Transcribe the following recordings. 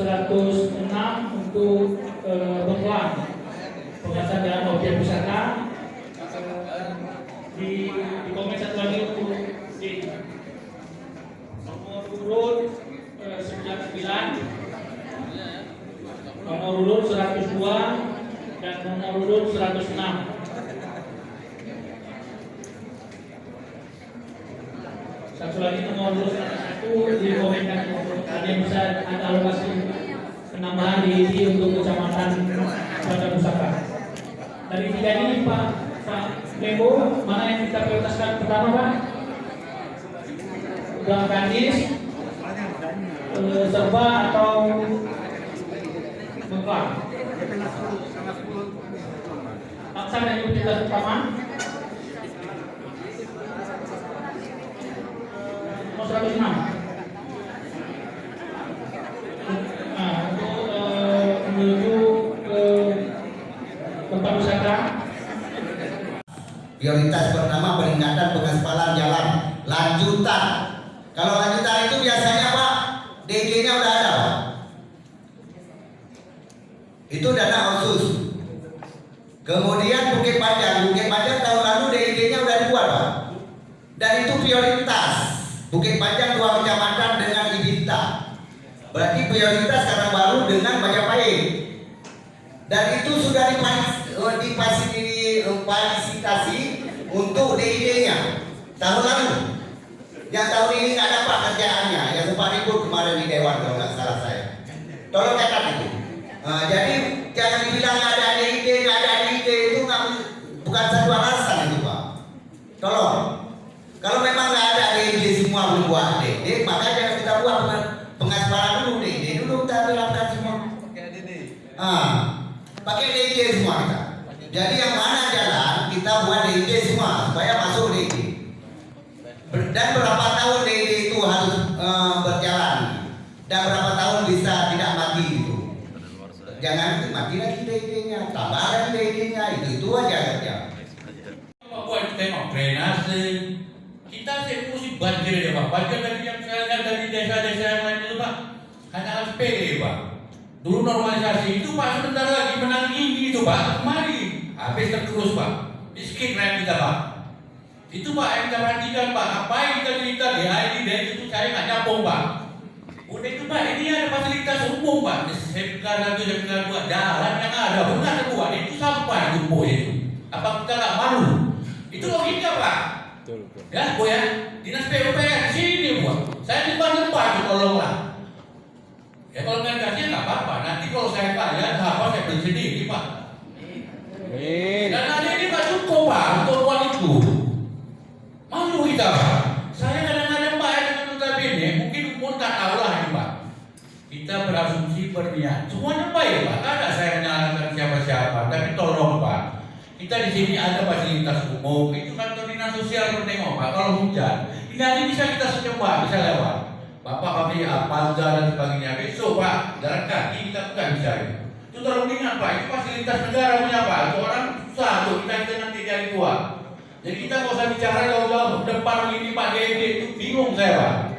106 untuk Bengkuang, pengasahan objek wisata. Di komen satu lagi untuk di nomor urut 99, nomor urut 102 dan nomor urut 106. Satu lagi nomor urut 101 di komenkan ada yang bisa ada alokasi penambahan di untuk kecamatan Banda Pusaka. Dari tiga ini Pak Mebo, mana yang kita prioritaskan pertama Pak? Udah Kandis, Serba atau Bengkak? Paksa yang prioritas pertama. Nomor 106. Untuk menuju ke tempat wisata. Prioritas pertama peningkatan pengaspalan jalan lanjutan. Kalau lanjutan itu biasanya Pak, DG-nya udah ada Pak. Itu dana khusus. Kemudian Bukit Panjang tahun lalu DG-nya udah dibuat Pak. Dan itu prioritas. Bukit Panjang 2 kecamatan dengan Ibinta. Berarti prioritas karena baru dengan Majapahit. Dan itu sudah difasilitasi untuk DID-nya tahun lalu. Yang tahun ini nggak dapat kerjaannya, yang sempat ribut kemarin di Dewan kalau nggak salah saya. Tolong catat itu. Jadi jangan dibilang nggak ada DID, itu bukan satu alasan itu Pak. Tolong. Kalau memang nggak ada DID semua belum buat DID, maka jangan kita buat pengaspalan dulu DID dulu kita terapkan semua. Pakai DID semua kita. Jadi yang mana jalan kita buat DID semua supaya masuk DID. Dan berapa tahun DID itu harus berjalan dan berapa tahun bisa tidak mati gitu. Jangan mati lagi DID-nya, tambah lagi DID-nya, itu aja kerja. Buat tengok drainase, kita mesti banjir ya Pak. Banjir dari yang saya lihat dari desa-desa yang lain itu Pak, hanya sepele Pak. Dulu normalisasi itu Pak sebentar lagi menang ini itu Pak, kemari habis tergerus Pak, miskin rakyat kita Pak. Itu Pak yang kita perhatikan Pak, apa yang kita cerita di ID itu saya nggak nyambung Pak. Udah itu Pak, ini ada fasilitas umum Pak, SMK 1, SMK 2, jalan yang ada, bukan ada buat itu sampah itu itu. Apa kita nggak malu? Itu logika Pak. Ya Bu ya, dinas PUPR di sini Bu. Saya nyembah itu tolonglah. Ya kalau nggak kasih nggak apa-apa. Nanti kalau saya kaya, apa saya beli sendiri Pak. Dan ada ini Pak cukup Pak untuk uang itu. Malu kita Pak. Saya kadang-kadang Pak yang notabene mungkin umur tak tahu lah ini Pak. Kita berasumsi berniat. Semuanya baik Pak. Ada saya menyalahkan siapa-siapa. Tapi tolong Pak. Kita di sini ada fasilitas umum. Itu kantor dinas sosial menengok Pak. Kalau hujan, ini hari bisa kita secoba bisa lewat. Bapak kami Panza dan sebagainya. Besok Pak, jalan kaki kita bukan bisa. Itu tolong ingat Pak, itu fasilitas negara punya Pak. Itu orang susah tuh, kita nanti dari tua. Jadi kita nggak usah bicara jauh-jauh depan ini Pak DD itu bingung saya Pak.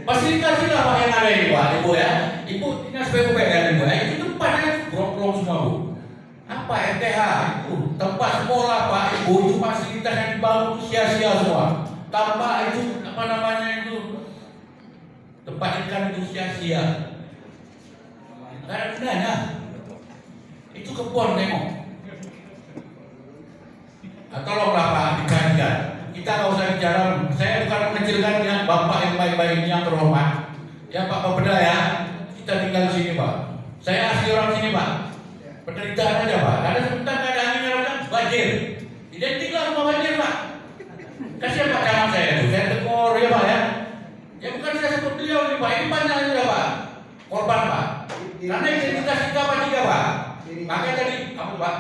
Fasilitas ini Pak yang ada ini Pak, Ibu ya. Ibu dinas PUPR Ibu ya. Itu tempatnya blok-blok semua Bu. Apa RTH itu tempat sekolah Pak Ibu itu fasilitas yang dibangun sia-sia semua. Tambah itu apa namanya itu tempat ikan itu sia-sia. Nggak ada gunanya. Itu kebun tengok. Tolonglah Pak dikajian. Kita nggak usah bicara. Saya bukan mengecilkan yang Bapak yang baik-baik yang terhormat. Ya Pak Bapeda ya. Kita tinggal di sini Pak. Saya asli orang sini Pak. Penderitaan aja Pak. Ada sebentar nggak ada angin kan banjir. Identiklah rumah banjir Pak. Kasihan Pak camat saya itu. Saya tegur ya Pak ya. Ya bukan saya sebut beliau nih Pak. Ini banyak juga Pak. Korban Pak. Karena identitas kita apa tiga Pak. Makanya tadi apa Pak?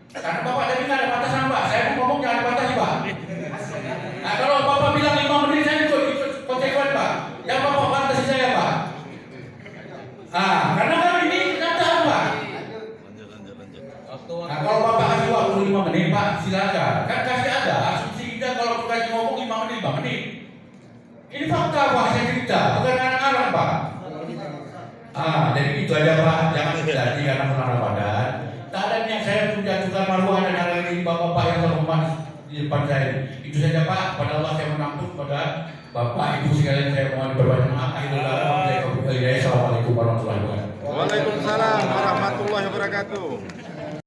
Karena Bapak tadi nggak ada batasan Pak. Saya mau ngomong jangan batasi Pak. Nah kalau Bapak bilang 5 menit saya ikut konsekuen Pak. Yang Bapak batasi saya Pak. Karena kan ini kenyataan Pak. Nah kalau Bapak kasih waktu 5 menit Pak silakan. Kan kasih ada asumsi kita kalau kasih ngomong 5 menit 5 menit. Ini fakta Pak saya cerita bukan anak-anak Pak. Jadi itu aja Pak, jangan terjadi karena bulan Ramadan. Tak ada yang saya menjatuhkan maruah dan hari ini bapak-bapak yang terhormat di depan saya. Itu saja Pak, pada Allah saya menampung pada Bapak Ibu sekalian saya mohon berbanyak maaf. Assalamualaikum warahmatullahi wabarakatuh. Waalaikumsalam warahmatullahi wabarakatuh.